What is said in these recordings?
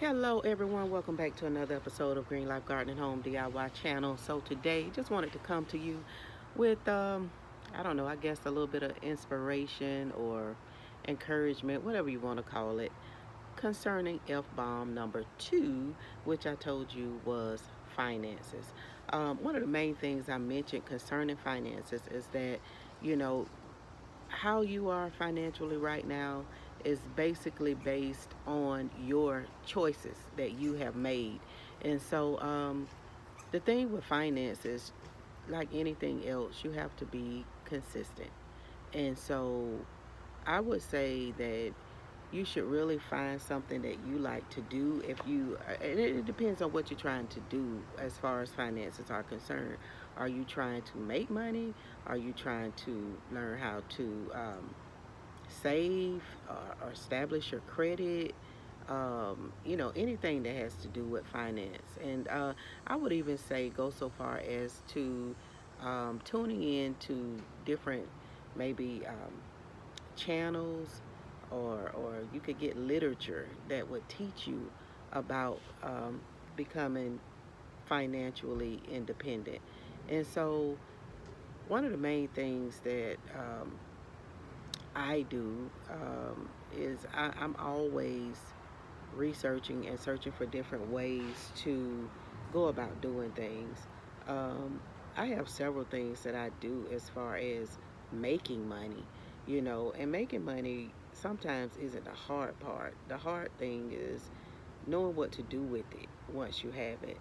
Hello everyone, welcome back to another episode of Green Life Garden and Home DIY channel. So today, just wanted to come to you with, I don't know, I guess a little bit of inspiration or encouragement, whatever you want to call it, concerning F-bomb number 2, which I told you was finances. One of the main things I mentioned concerning finances is that, you know, how you are financially right now is basically based on your choices that you have made. And so, the thing with finances, like anything else, you have to be consistent. And so, I would say that you should really find something that you like to do. If you and it depends on what you're trying to do as far as finances are concerned. Are you trying to make money? Are you trying to learn how to save or establish your credit? Anything that has to do with finance. And I would even say go so far as to tuning in to different maybe channels, or you could get literature that would teach you about becoming financially independent. And so one of the main things that I do is I'm always researching and searching for different ways to go about doing things. Um, I have several things that I do as far as making money, and making money sometimes isn't the hard part. The hard thing is knowing what to do with it once you have it.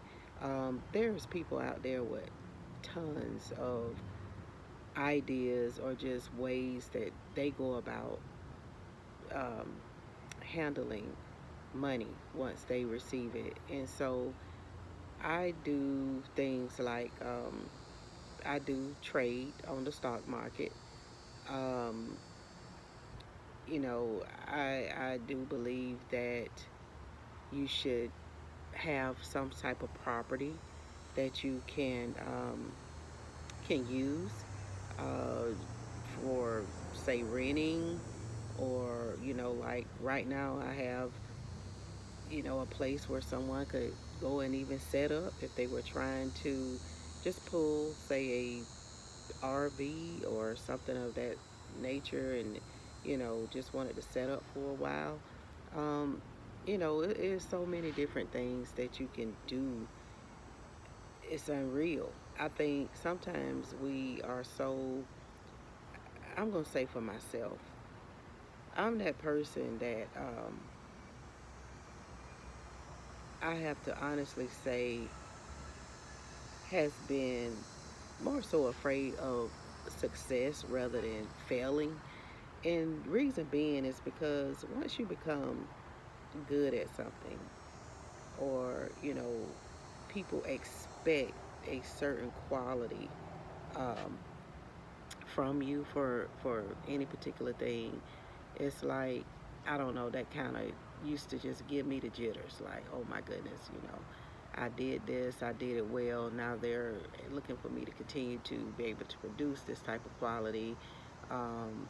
There's people out there with tons of ideas or just ways that they go about um, handling money once they receive it. And so I do things like I do trade on the stock market. Um, I do believe that you should have some type of property that you can use uh, for, say, renting, or like right now I have a place where someone could go and even set up if they were trying to just pull, say, a RV or something of that nature, and just wanted to set up for a while. Um, it is so many different things that you can do. It's unreal. I think sometimes we are so, I'm going to say for myself, I'm that person that I have to honestly say has been more so afraid of success rather than failing. And reason being is because once you become good at something, or people expect a certain quality um, from you for any particular thing, it's like, I don't know, that kind of used to just give me the jitters. Like, oh my goodness, I did this, I did it well. Now they're looking for me to continue to be able to produce this type of quality, um,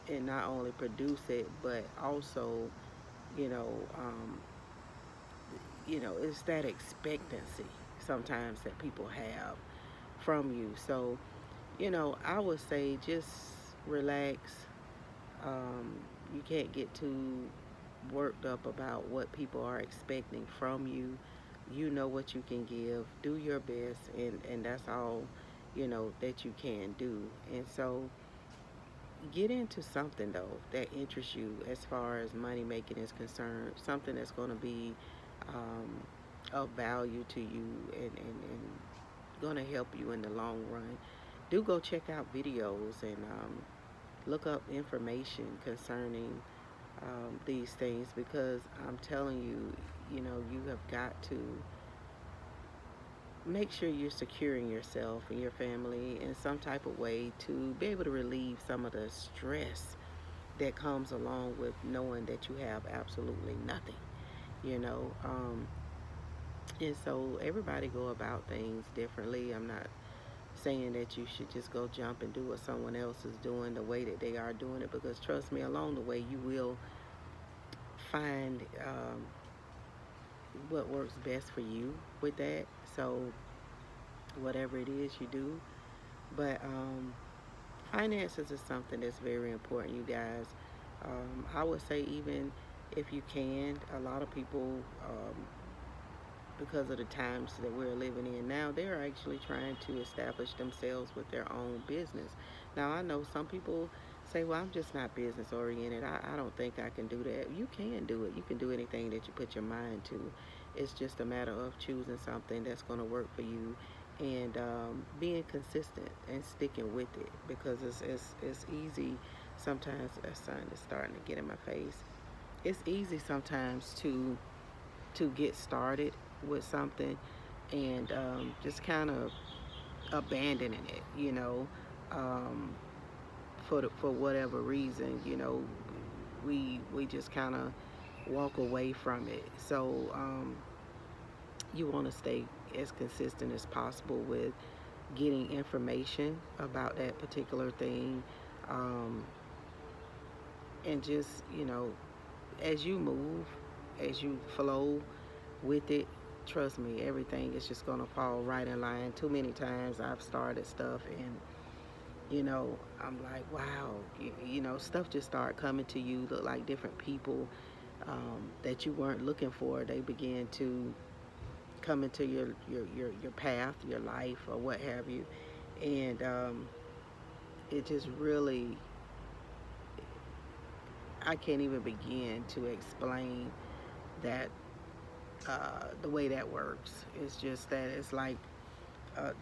and not only produce it, but also, you know, um, it's that expectancy sometimes that people have from you. So, I would say just relax. Um, you can't get too worked up about what people are expecting from you. You know what you can give. Do your best, and that's all, that you can do. And so get into something though that interests you as far as money making is concerned. Something that's going to be of value to you, and going to help you in the long run. Do go check out videos and look up information concerning these things, because I'm telling you, you have got to make sure you're securing yourself and your family in some type of way to be able to relieve some of the stress that comes along with knowing that you have absolutely nothing, you know. And so everybody go about things differently. I'm not saying that you should just go jump and do what someone else is doing the way that they are doing it, because trust me, along the way you will find what works best for you with that. So whatever it is you do, but finances is something that's very important, you guys. I would say even if you can, a lot of people, because of the times that we're living in now, they're actually trying to establish themselves with their own business. Now, I know some people say, well, I'm just not business oriented. I don't think I can do that. You can do it. You can do anything that you put your mind to. It's just a matter of choosing something that's going to work for you and being consistent and sticking with it, because it's easy sometimes. The sun is starting to get in my face. It's easy sometimes to get started with something and just kind of abandoning it, um, for whatever reason, we just kind of walk away from it. So you want to stay as consistent as possible with getting information about that particular thing, um, and just as you move, as you flow with it, trust me, everything is just gonna fall right in line. Too many times I've started stuff and I'm like, wow, stuff just start coming to you, look like different people that you weren't looking for. They begin to come into your path, your life, or what have you, and it just really, I can't even begin to explain that the way that works. It's just that it's like uh,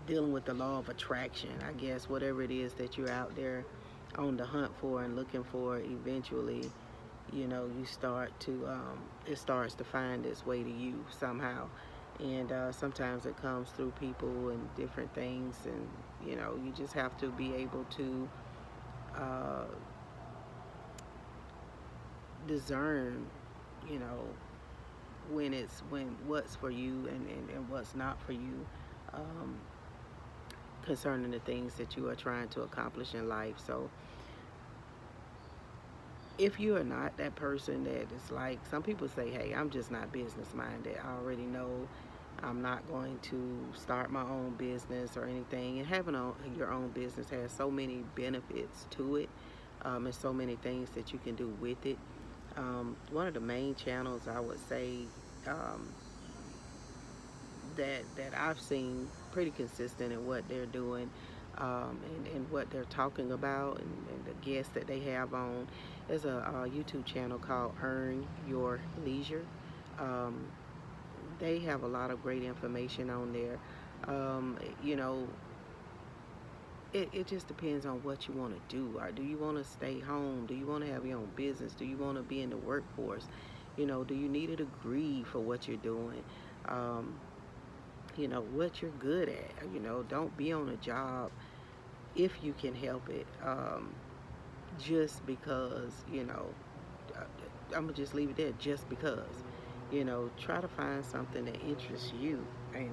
dealing with the law of attraction, I guess. Whatever it is that you're out there on the hunt for and looking for, eventually, you start to, it starts to find its way to you somehow. And sometimes it comes through people and different things, and you just have to be able to uh, discern, you know, when what's for you and what's not for you, um, concerning the things that you are trying to accomplish in life. So if you are not that person that is like, some people say, hey, I'm just not business minded, I already know I'm not going to start my own business or anything. And having your own business has so many benefits to it, and so many things that you can do with it. One of the main channels, I would say, um, that I've seen pretty consistent in what they're doing, and what they're talking about, and the guests that they have on. There's a YouTube channel called Earn Your Leisure. Um, they have a lot of great information on there. Um, you know, it just depends on what you want to do. Or do you want to stay home? Do you want to have your own business? Do you want to be in the workforce? Do you need a degree for what you're doing? Um, what you're good at. Don't be on a job if you can help it, just because, I'm gonna just leave it there, just because. Try to find something that interests you, and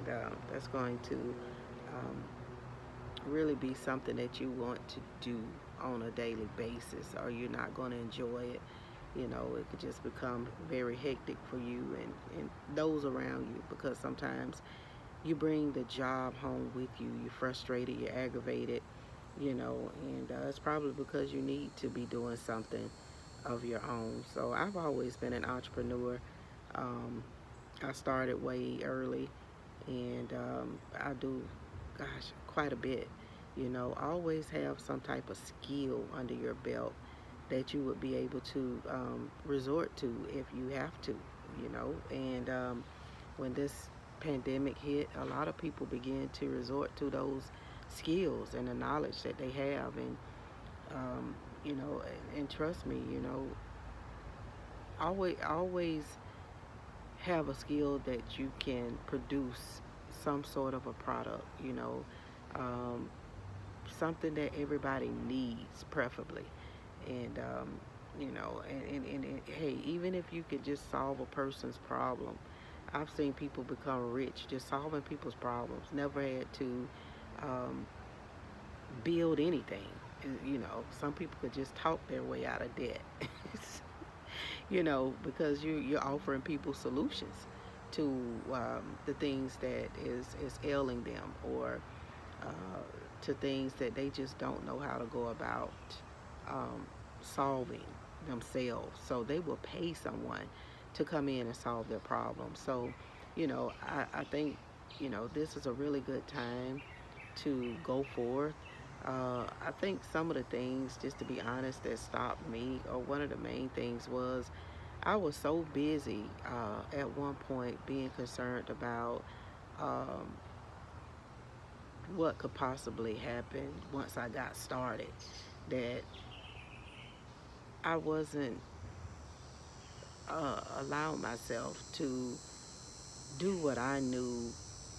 that's going to um, really be something that you want to do on a daily basis, or you're not going to enjoy it. It could just become very hectic for you and those around you, because sometimes you bring the job home with you. You're frustrated, you're aggravated, and it's probably because you need to be doing something of your own. So I've always been an entrepreneur. Um, I started way early, and I do, gosh, quite a bit. Always have some type of skill under your belt that you would be able to resort to if you have to, and when this pandemic hit, a lot of people began to resort to those skills and the knowledge that they have, and um, and trust me, always have a skill that you can produce some sort of a product, um, something that everybody needs, preferably, and hey, even if you could just solve a person's problem. I've seen people become rich just solving people's problems. Never had to um, build anything. Some people could just talk their way out of debt. Because you're offering people solutions. to the things that is ailing them, or uh, to things that they just don't know how to go about um, solving themselves. So they will pay someone to come in and solve their problem. So, I think, this is a really good time to go forth. I think some of the things, just to be honest, that stopped me, or one of the main things was I was so busy at one point being concerned about um, what could possibly happen once I got started, that I wasn't allowing myself to do what I knew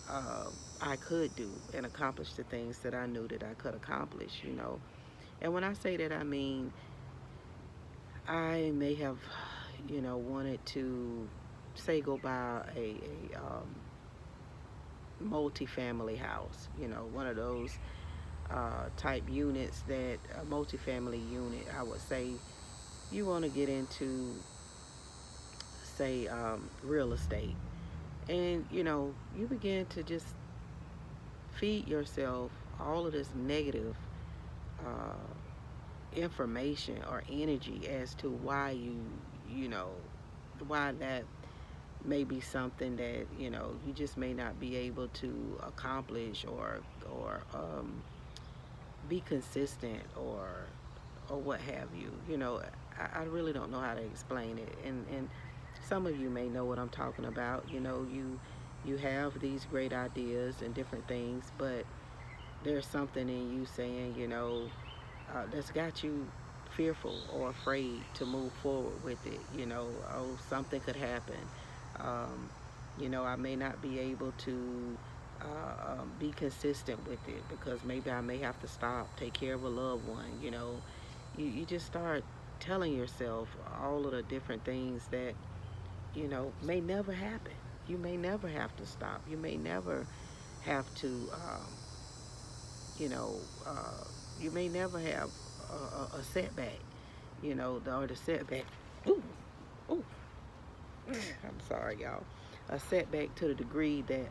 uh, I could do and accomplish the things that I knew that I could accomplish. And when I say that, I mean I may have, wanted to say go buy a multi-family house, one of those type units, that a multifamily unit. I would say you want to get into, say, real estate, and you begin to just feed yourself all of this negative uh, information or energy as to why you know, why that may be something that you just may not be able to accomplish, or be consistent, or what have you. I really don't know how to explain it, and some of you may know what I'm talking about. You have these great ideas and different things, but there's something in you saying, that's got you fearful or afraid to move forward with it. Oh, something could happen. Um, I may not be able to be consistent with it, because maybe I may have to stop, take care of a loved one. You just start telling yourself all of the different things that, may never happen. You may never have to stop. You may never have to, you know, uh, you may never have a setback, or the setback. Ooh, ooh, I'm sorry, y'all. A setback to the degree that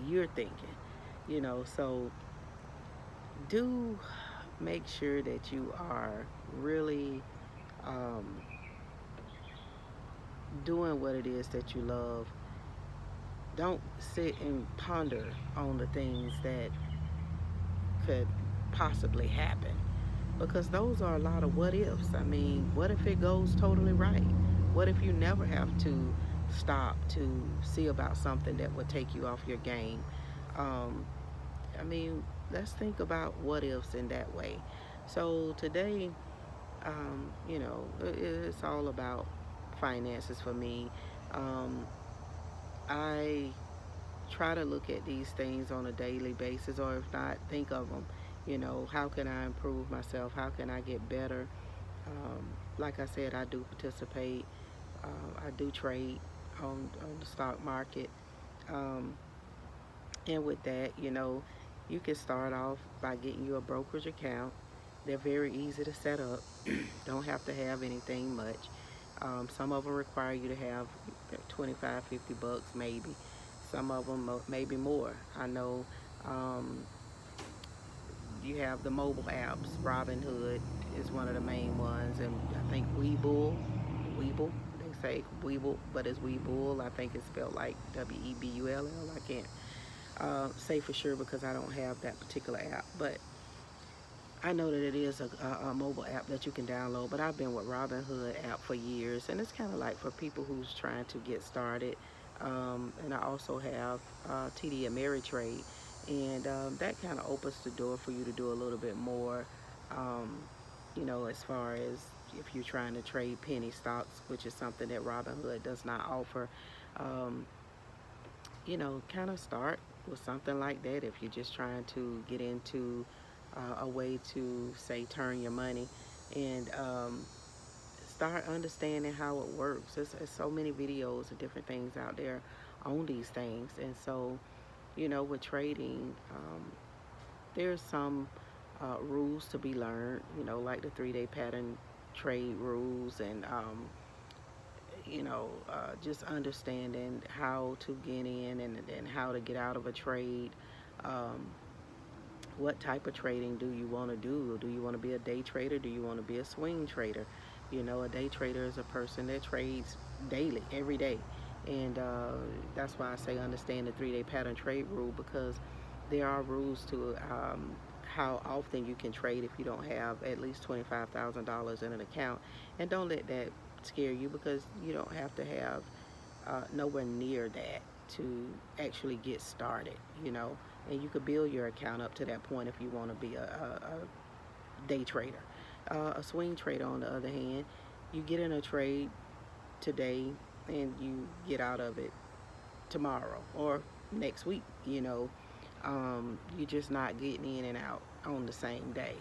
you're thinking, So do make sure that you are really um, doing what it is that you love. Don't sit and ponder on the things that could possibly happen, because those are a lot of what ifs. I mean, what if it goes totally right? What if you never have to stop to see about something that would take you off your game? Um, I mean, let's think about what ifs in that way. So today, it's all about finances for me. Um, I try to look at these things on a daily basis, or if not, think of them. How can I improve myself? How can I get better? Like I said, I do participate. I do trade on the stock market. Um, and with that, you can start off by getting you a brokerage account. They're very easy to set up. Don't have to have anything much. Some of them require you to have 25, 50 bucks maybe. Some of them maybe more. I know um, you have the mobile apps. Robinhood is one of the main ones, and I think Webull, they say Webull, but it's Webull. I think it's spelled like Webull. I can't say for sure because I don't have that particular app, but I know that it is a mobile app that you can download. But I've been with Robinhood app for years, and it's kind of like for people who's trying to get started. And I also have TD Ameritrade, and that kind of opens the door for you to do a little bit more. Um, as far as if you're trying to trade penny stocks, which is something that Robinhood does not offer. Um, kind of start with something like that if you're just trying to get into a way to, say, turn your money, and start understanding how it works. There's so many videos and different things out there on these things. And so, with trading, there's some rules to be learned, like the 3-day pattern trade rules, and just understanding how to get in and how to get out of a trade. Um, what type of trading do you want to do? Do you want to be a day trader? Do you want to be a swing trader? A day trader is a person that trades daily, every day. And that's why I say understand the 3 day pattern trade rule, because there are rules to how often you can trade if you don't have at least $25,000 in an account. And don't let that scare you, because you don't have to have nowhere near that to actually get started, and you could build your account up to that point if you want to be a day trader. A swing trader, on the other hand, you get in a trade today and you get out of it tomorrow or next week. You're just not getting in and out on the same day.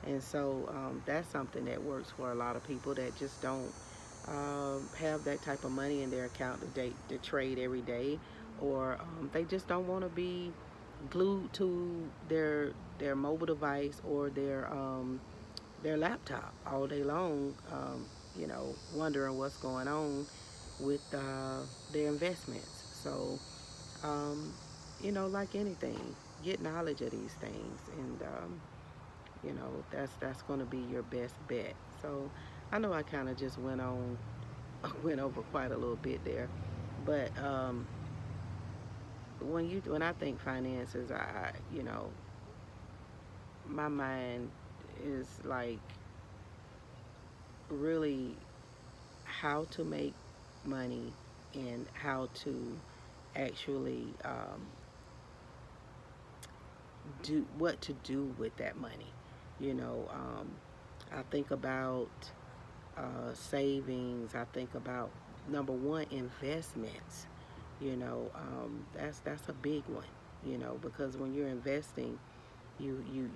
And so that's something that works for a lot of people that just don't have that type of money in their account to trade every day, or they just don't want to be glued to their mobile device or their laptop all day long, wondering what's going on with their investments. So, um, like anything, get knowledge of these things, and that's going to be your best bet. So, I know I kind of just went over quite a little bit there, but when I think finances, my mind is like really how to make money and how to actually do what to do with that money. I think about savings. I think about, number one, investments. That's a big one. Because when you're investing, you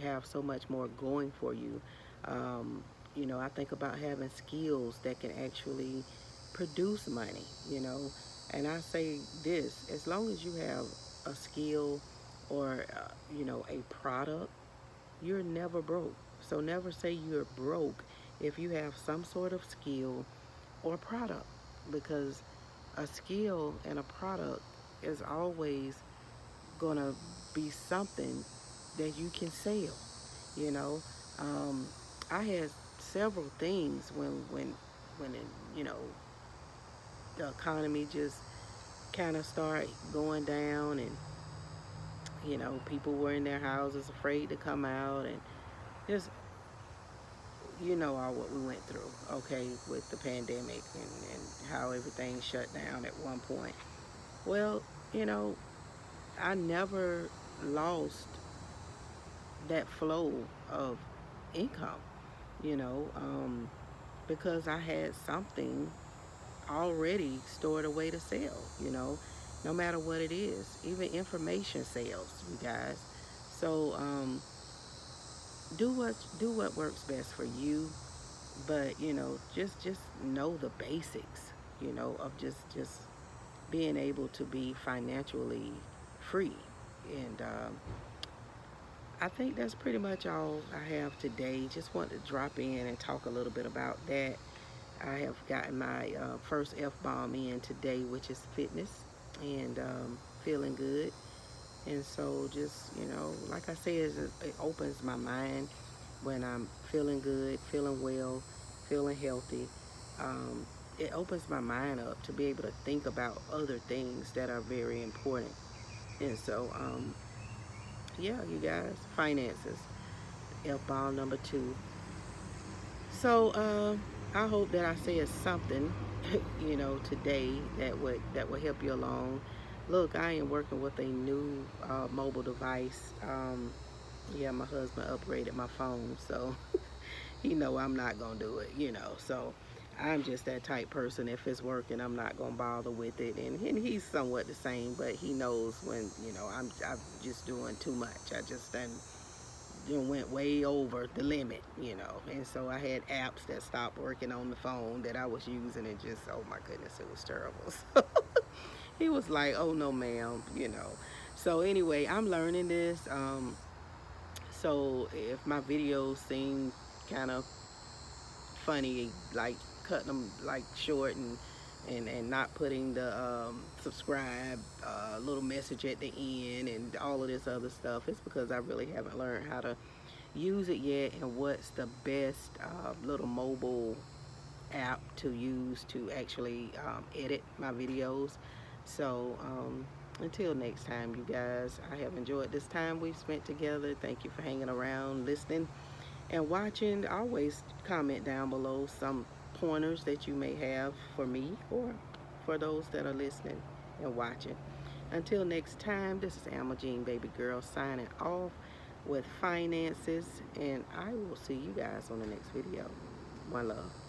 have so much more going for you. I think about having skills that can actually produce money. And I say this: as long as you have a skill or a product, you're never broke. So never say you're broke if you have some sort of skill or product, because a skill and a product is always going to be something that you can sell. You know, um, I had several things when you know the economy just kind of started going down, and people were in their houses afraid to come out, and just all what we went through, okay, with the pandemic, and how everything shut down at one point. Well, you know, I never lost that flow of income, you know, um, because I had something already stored away to sell, no matter what it is, even information sales, you guys. So do what works best for you, but just know the basics, of just being able to be financially free. And I think that's pretty much all I have today. Just wanted to drop in and talk a little bit about that. I have gotten my first F-bomb in today, which is fitness, and feeling good. And so just, like I said, it opens my mind when I'm feeling good, feeling well, feeling healthy. Um, it opens my mind up to be able to think about other things that are very important. And so, yeah, you guys, finances, F-bomb number 2. So I hope that I said something, today that would help you along. Look, I am working with a new mobile device. Yeah, my husband upgraded my phone, so he know I'm not gonna do it. So I'm just that type person. If it's working, I'm not gonna bother with it. And he's somewhat the same, but he knows when I'm just doing too much. I just done went way over the limit, and so I had apps that stopped working on the phone that I was using, and just, oh my goodness, it was terrible. So he was like, oh no ma'am. So anyway, I'm learning this. So if my videos seem kind of funny, like cutting them like short and not putting the subscribe little message at the end and all of this other stuff. It's because I really haven't learned how to use it yet, and what's the best little mobile app to use to actually edit my videos. So until next time, you guys, I have enjoyed this time we've spent together. Thank you for hanging around, listening, and watching. Always comment down below some pointers that you may have for me or for those that are listening and watching. Until next time, this is Alma Jean Baby Girl signing off with finances, and I will see you guys on the next video. One love.